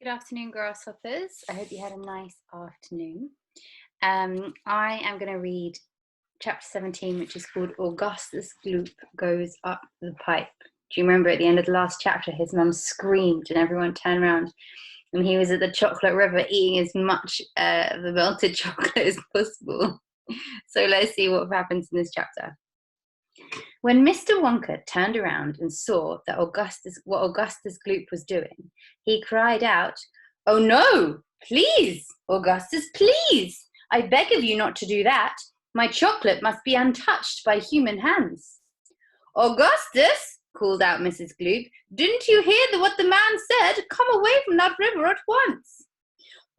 Good afternoon, grasshoppers. I hope you had a nice afternoon. I am going to read chapter 17, which is called Augustus Gloop Goes Up the Pipe. Do you remember at the end of the last chapter, his mum screamed and everyone turned around and he was at the chocolate river eating as much of the melted chocolate as possible. So let's see what happens in this chapter. When Mr. Wonka turned around and saw that what Augustus Gloop was doing, he cried out, "Oh no! Please, Augustus, please! I beg of you not to do that. My chocolate must be untouched by human hands." "Augustus," called out Mrs. Gloop, "didn't you hear what the man said? Come away from that river at once."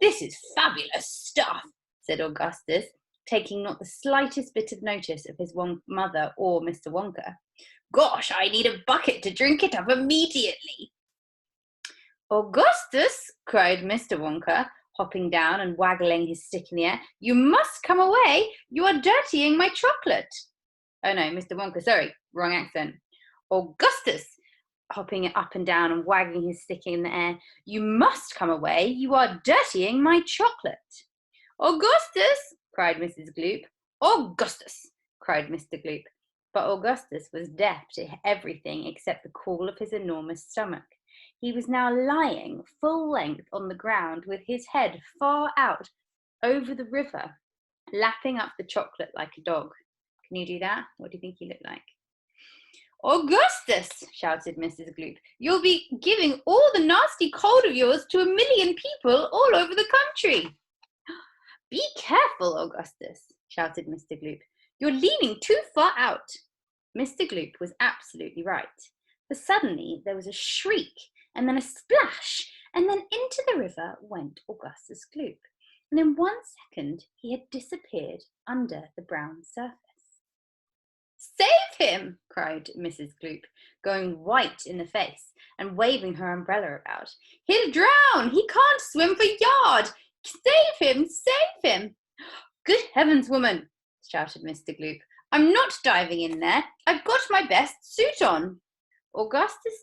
"This is fabulous stuff," said Augustus, taking not the slightest bit of notice of his mother or Mr. Wonka. "Gosh, I need a bucket to drink it up immediately." "Augustus," cried Mr. Wonka, hopping down and waggling his stick in the air, "you must come away. You are dirtying my chocolate." Oh no, Mr. Wonka, sorry, wrong accent. "Augustus," hopping up and down and wagging his stick in the air, "you must come away. You are dirtying my chocolate." "Augustus," cried Mrs. Gloop. "Augustus," cried Mr. Gloop. But Augustus was deaf to everything except the call of his enormous stomach. He was now lying full length on the ground with his head far out over the river, lapping up the chocolate like a dog. Can you do that? What do you think he looked like? "Augustus," shouted Mrs. Gloop, "you'll be giving all the nasty cold of yours to 1,000,000 people all over the country." "Be careful, Augustus," shouted Mr. Gloop. "You're leaning too far out." Mr. Gloop was absolutely right, for suddenly there was a shriek, and then a splash, and then into the river went Augustus Gloop, and in 1 second he had disappeared under the brown surface. "Save him!" cried Mrs. Gloop, going white in the face and waving her umbrella about. "He'll drown! He can't swim for yard! Save him! Save him!" "Good heavens, woman!" shouted Mr. Gloop. "I'm not diving in there. I've got my best suit on." Augustus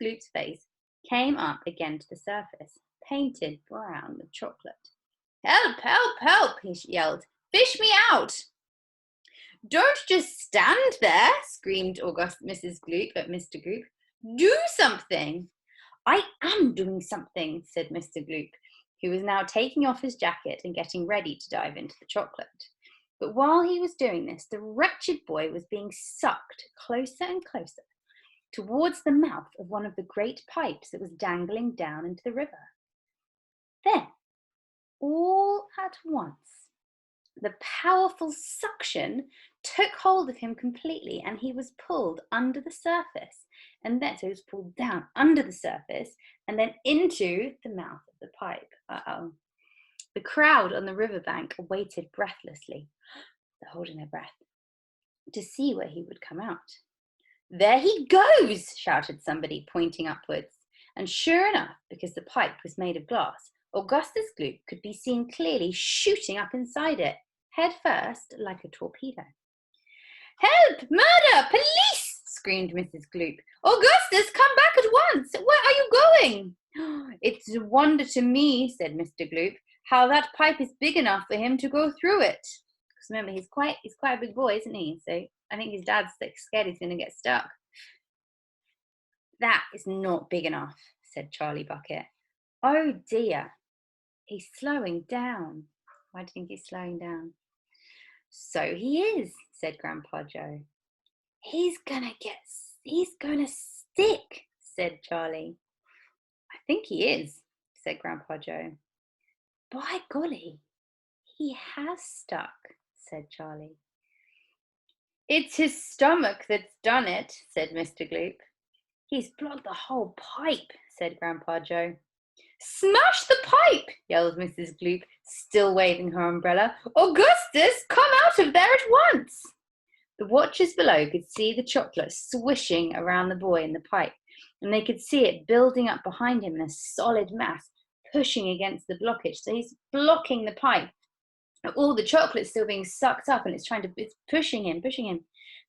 Gloop's face came up again to the surface, painted brown with chocolate. "Help, help, help!" he yelled. "Fish me out!" "Don't just stand there!" screamed Mrs. Gloop at Mr. Gloop. "Do something!" "I am doing something," said Mr. Gloop, who was now taking off his jacket and getting ready to dive into the chocolate. But while he was doing this, the wretched boy was being sucked closer and closer towards the mouth of one of the great pipes that was dangling down into the river. Then, all at once, the powerful suction took hold of him completely, and he was pulled under the surface, and then so he was pulled down under the surface and then into the mouth of the pipe. Uh-oh. The crowd on the riverbank waited breathlessly, holding their breath, to see where he would come out. "There he goes!" shouted somebody, pointing upwards. And sure enough, because the pipe was made of glass, Augustus Gloop could be seen clearly shooting up inside it, head first, like a torpedo. "Help! Murder! Police!" screamed Mrs. Gloop. "Augustus, come back at once! Where are you going?" "It's a wonder to me," said Mr. Gloop, "how that pipe is big enough for him to go through it." Because remember, he's quite a big boy, isn't he? So I think his dad's scared he's going to get stuck. "That is not big enough," said Charlie Bucket. "Oh dear, he's slowing down." Why do you think he's slowing down? "So he is," said Grandpa Joe. He's gonna stick," said Charlie. "I think he is," said Grandpa Joe. "By golly, he has stuck," said Charlie. "It's his stomach that's done it," said Mr. Gloop. "He's blocked the whole pipe," said Grandpa Joe. "Smash the pipe!" yelled Mrs. Gloop, still waving her umbrella. "Augustus, come out of there at once!" The watchers below could see the chocolate swishing around the boy in the pipe, and they could see it building up behind him in a solid mass, pushing against the blockage. So he's blocking the pipe. All the chocolate's still being sucked up, and it's pushing him.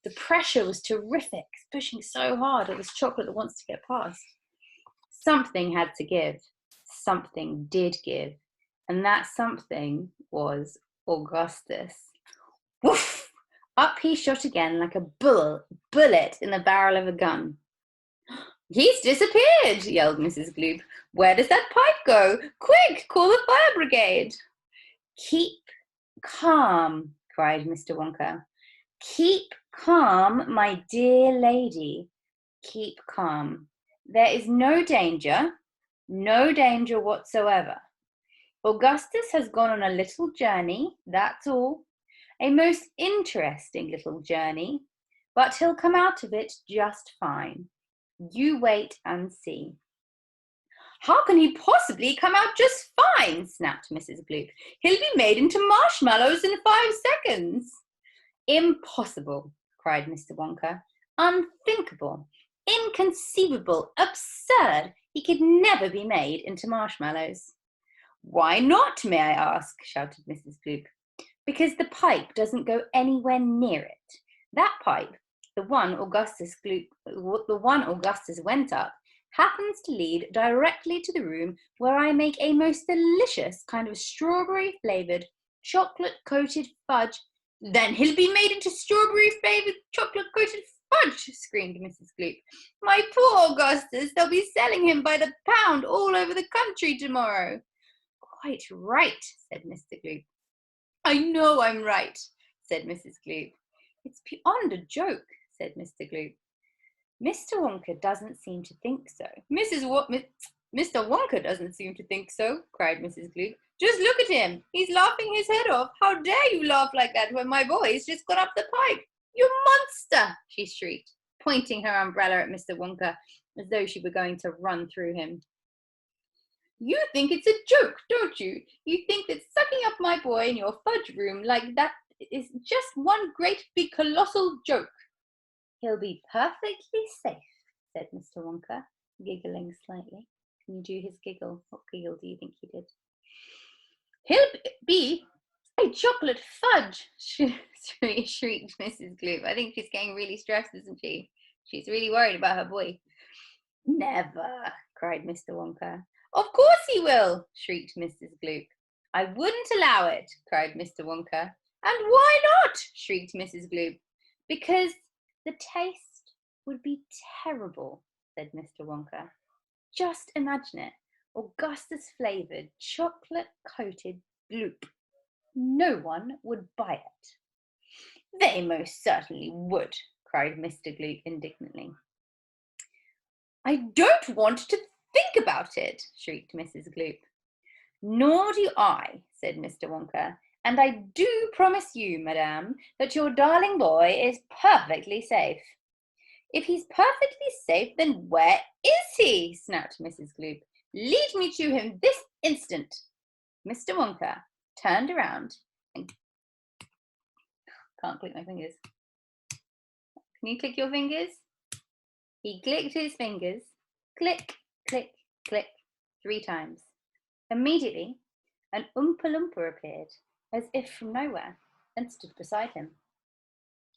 The pressure was terrific. It's pushing so hard at this chocolate that wants to get past. Something had to give. Something did give. And that something was Augustus. Woof! Up he shot again like a bullet in the barrel of a gun. He's disappeared, yelled Mrs. Gloop. Where does that pipe go? Quick, call the fire brigade. Keep calm, cried Mr. Wonka. Keep calm, my dear lady. Keep calm. There is no danger whatsoever. Augustus has gone on a little journey, that's all. A most interesting little journey, but he'll come out of it just fine. You wait and see. How can he possibly come out just fine? Snapped Mrs. Gloop. He'll be made into marshmallows in 5 seconds. Impossible, cried Mr. Wonka. Unthinkable, inconceivable, absurd. He could never be made into marshmallows. Why not, may I ask? Shouted Mrs. Gloop. Because the pipe doesn't go anywhere near it. That pipe, the one Augustus went up, happens to lead directly to the room where I make a most delicious kind of strawberry-flavoured, chocolate-coated fudge. Then he'll be made into strawberry-flavoured, chocolate-coated fudge, screamed Mrs. Gloop. My poor Augustus, they'll be selling him by the pound all over the country tomorrow. Quite right, said Mr. Gloop. I know I'm right, said Mrs. Gloop. It's beyond a joke, said Mr. Gloop. Mr. Wonka doesn't seem to think so. Mr. Wonka doesn't seem to think so, cried Mrs. Gloop. Just look at him. He's laughing his head off. How dare you laugh like that when my boy's just got up the pipe? You monster, she shrieked, pointing her umbrella at Mr. Wonka as though she were going to run through him. You think it's a joke, don't you? You think that sucking up my boy in your fudge room like that is just one great big colossal joke. He'll be perfectly safe, said Mr. Wonka, giggling slightly. Can you do his giggle? What giggle do you think he did? He'll be a chocolate fudge, shrieked Mrs. Gloop. I think she's getting really stressed, isn't she? She's really worried about her boy. Never, cried Mr. Wonka. Of course he will, shrieked Mrs. Gloop. I wouldn't allow it, cried Mr. Wonka. And why not? Shrieked Mrs. Gloop. Because the taste would be terrible, said Mr. Wonka. Just imagine it. Augustus-flavoured, chocolate-coated gloop. No one would buy it. They most certainly would, cried Mr. Gloop indignantly. I don't want to think about it, shrieked Mrs. Gloop. Nor do I, said Mr. Wonka, and I do promise you, madame, that your darling boy is perfectly safe. If he's perfectly safe, then where is he? Snapped Mrs. Gloop. Lead me to him this instant. Mr. Wonka turned around and can't click my fingers. Can you click your fingers? He clicked his fingers. Click, click, click, 3 times. Immediately, an Oompa Loompa appeared, as if from nowhere, and stood beside him.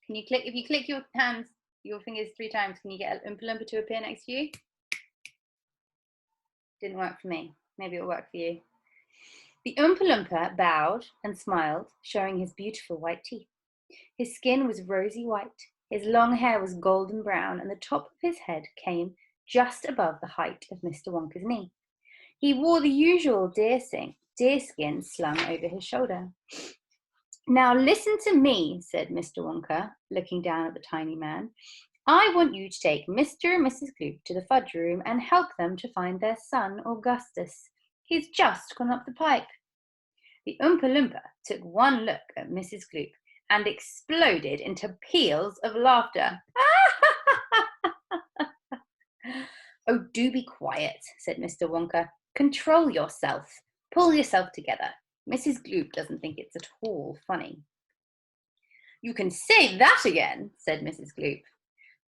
Can you click? If you click your fingers 3 times, can you get an Oompa Loompa to appear next to you? Didn't work for me. Maybe it'll work for you. The Oompa Loompa bowed and smiled, showing his beautiful white teeth. His skin was rosy white, his long hair was golden brown, and the top of his head came just above the height of Mr. Wonka's knee. He wore the usual deerskin slung over his shoulder. Now listen to me, said Mr. Wonka, looking down at the tiny man. I want you to take Mr. and Mrs. Gloop to the fudge room and help them to find their son, Augustus. He's just gone up the pipe. The Oompa Loompa took one look at Mrs. Gloop and exploded into peals of laughter. Oh, do be quiet, said Mr. Wonka. Control yourself. Pull yourself together. Mrs. Gloop doesn't think it's at all funny. You can say that again, said Mrs. Gloop.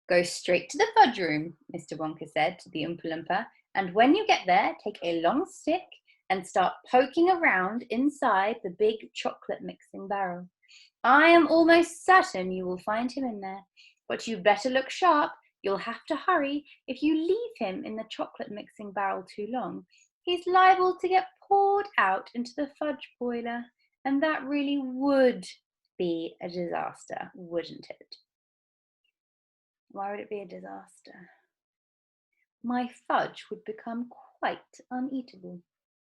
Go straight to the fudge room, Mr. Wonka said to the Oompa Loompa, and when you get there, take a long stick and start poking around inside the big chocolate mixing barrel. I am almost certain you will find him in there, but you better look sharp. You'll have to hurry. If you leave him in the chocolate mixing barrel too long, he's liable to get poured out into the fudge boiler, and that really would be a disaster, wouldn't it? Why would it be a disaster? My fudge would become quite uneatable.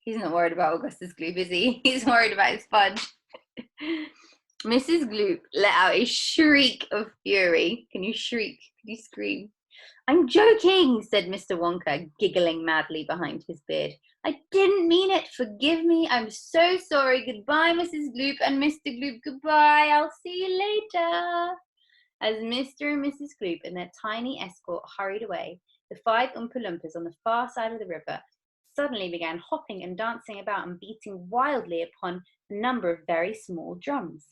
He's not worried about Augustus Gloop, is he? He's worried about his fudge. Mrs. Gloop let out a shriek of fury. Can you shriek? Can you scream? I'm joking, said Mr. Wonka, giggling madly behind his beard. I didn't mean it. Forgive me. I'm so sorry. Goodbye, Mrs. Gloop and Mr. Gloop. Goodbye. I'll see you later. As Mr. and Mrs. Gloop and their tiny escort hurried away, the 5 Oompa Loompas on the far side of the river suddenly began hopping and dancing about and beating wildly upon a number of very small drums.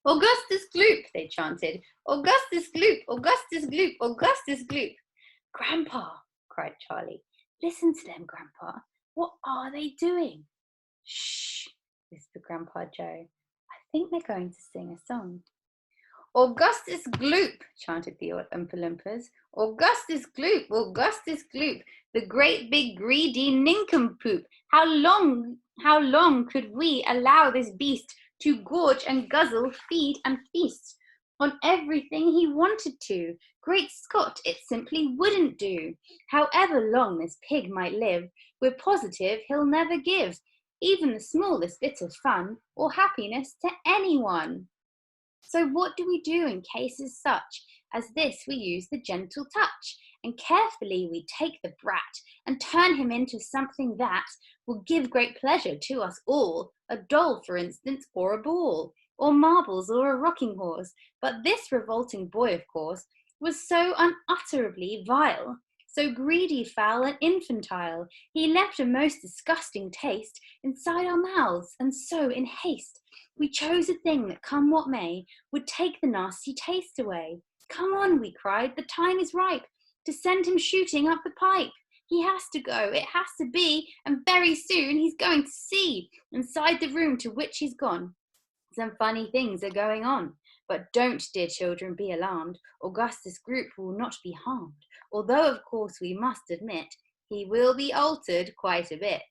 Augustus Gloop, they chanted. Augustus Gloop, Augustus Gloop, Augustus Gloop. Grandpa, cried Charlie. Listen to them, Grandpa. What are they doing? Shh, whispered Grandpa Joe. I think they're going to sing a song. Augustus Gloop, chanted the Oompa Loompas. Augustus Gloop, Augustus Gloop, the great big greedy nincompoop. How long could we allow this beast to gorge and guzzle, feed and feast on everything he wanted to? Great Scott, it simply wouldn't do. However long this pig might live, we're positive he'll never give even the smallest bit of fun or happiness to anyone. So what do we do in cases such as this? We use the gentle touch, and carefully we take the brat and turn him into something that will give great pleasure to us all, a doll, for instance, or a ball, or marbles, or a rocking horse. But this revolting boy, of course, was so unutterably vile, so greedy, foul, and infantile, he left a most disgusting taste inside our mouths, and so in haste we chose a thing that, come what may, would take the nasty taste away. Come on, we cried, the time is ripe to send him shooting up the pipe. He has to go, it has to be, and very soon he's going to see, inside the room to which he's gone, some funny things are going on. But don't, dear children, be alarmed. Augustus Gloop will not be harmed, although, of course, we must admit he will be altered quite a bit.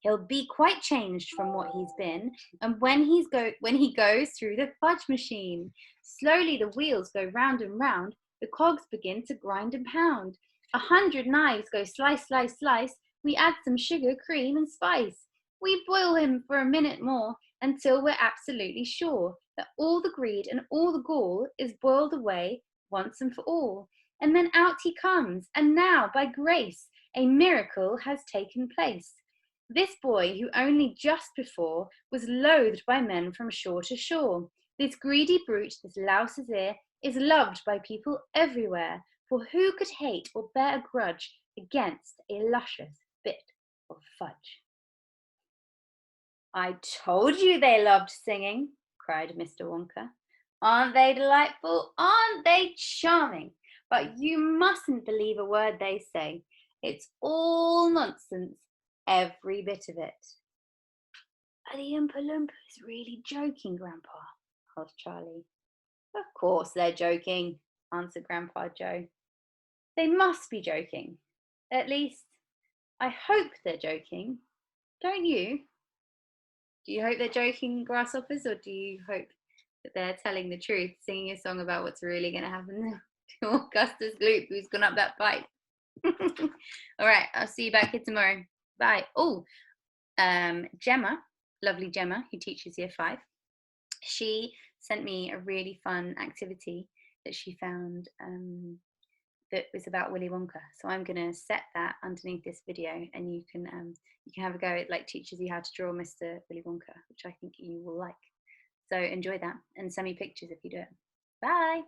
He'll be quite changed from what he's been, and when he goes through the fudge machine, slowly the wheels go round and round, the cogs begin to grind and pound. 100 knives go slice, slice, slice. We add some sugar, cream, and spice. We boil him for a minute more until we're absolutely sure that all the greed and all the gall is boiled away once and for all. And then out he comes, and now, by grace, a miracle has taken place. This boy, who only just before was loathed by men from shore to shore, this greedy brute, this louse's ear, is loved by people everywhere, for who could hate or bear a grudge against a luscious bit of fudge? I told you they loved singing, cried Mr. Wonka. Aren't they delightful? Aren't they charming? But you mustn't believe a word they say. It's all nonsense, every bit of it. Are the Oompa Loompas really joking, Grandpa? Asked Charlie. Of course they're joking, answered Grandpa Joe. They must be joking. At least, I hope they're joking. Don't you? Do you hope they're joking, grasshoppers, or do you hope that they're telling the truth, singing a song about what's really going to happen to Augustus Gloop, who's gone up that pipe? All right, I'll see you back here tomorrow. Bye. Oh, Gemma, lovely Gemma, who teaches Year 5, she sent me a really fun activity that she found that was about Willy Wonka. So I'm going to set that underneath this video, and you can have a go. It like teaches you how to draw Mr. Willy Wonka, which I think you will like. So enjoy that and send me pictures if you do it. Bye.